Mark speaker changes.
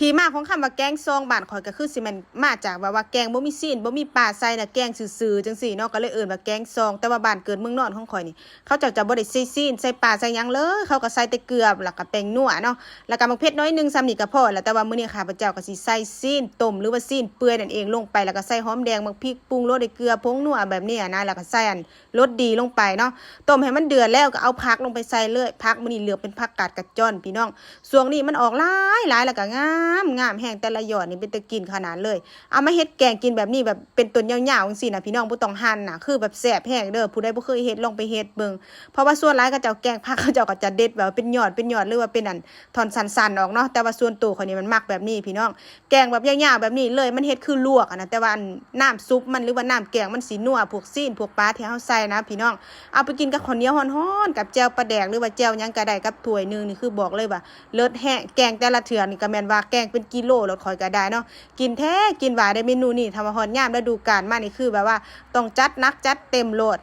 Speaker 1: ที่มาของคำว่าแกงซองบ้านข่อยก็คือสิมันมาจากว่าแกงบ่มีซีนบ่มีปลาใส่น่ะแกงซื่อๆจังซี่เนาะก็เลยเอิ้นว่าแกงซองแต่ว่าบ้านเกิดเมืองนอนของข่อยนี่เขาเจ้าจะบ่ได้ใส่ซีนใส่ปลาใส่หยังเลยเขาก็ใส่แต่เกลือแล้วก็แป้งนัวเนาะแล้วก็มักเผ็ดน้อยนึงซ้ำนี่ก็พอแล้วแต่ว่ามื้อนี้ข้าพเจ้าก็สิใส่ซีนต้มหรือว่าซีนเปื่อยนั่นเองลงไปแล้วก็ใส่หอมแดงมักพริกปรุงรสด้วยเกลือผงนัวแบบนี้นะแล้วก็ใส่อันรสดีลงไปเนาะต้มให้มันเดือดแล้วก็เอาผักลงไปใส่เลยผักมื้อนี้เลือกเป็นผักกาดกระจ้อนพี่น้องช่วงนี้มันออกหลายแล้วก็งามแห้งแต่ละยอดนี่เป็นตะกินขนาดเลยเอามาเฮ็ดแกงกินแบบนี้แบบเป็นต้นยาวๆจังซี่นะพี่น้องบ่ต้องหั่นน่ะคือแบบแซ่บแห้งเด้อผู้ใดบ่เคยเฮ็ดลองไปเฮ็ดเบิ่งเพราะว่าส่วนหลายเขาเจ้าแกงผักเขาเจ้าก็จะเด็ดแบบเป็นยอดหรือว่าเป็นอันท่อนสั้นๆออกเนาะแต่ว่าส่วนตัวข่อยนี่มันมักแบบนี้พี่น้องแกงแบบยาวๆแบบนี้เลยมันเฮ็ดคือลวกนะแต่ว่าน้ำซุปมันหรือว่าน้ำแกงมันสินัวพวกซีนพวกปลาที่เฮาใส่นะพี่น้องเอาไปกินกับข้าวเหนียวร้อนๆกับแจ่วปลาแดกหรือว่าแจ่วหยังก็ได้กับถ้วยนึงนี่คือบอกเลยว่าเลิศแฮะแกงแต่ละเทื่อนี่ก็แม่นว่าแกงเป็นกิโลแล้วข่อยก็ได้เนาะกินแท้กินหวานได้เมนูนี่ทำมาฮอดยามฤดูกาลมานี่คือแบบว่าต้องจัดหนักจัดเต็มโลด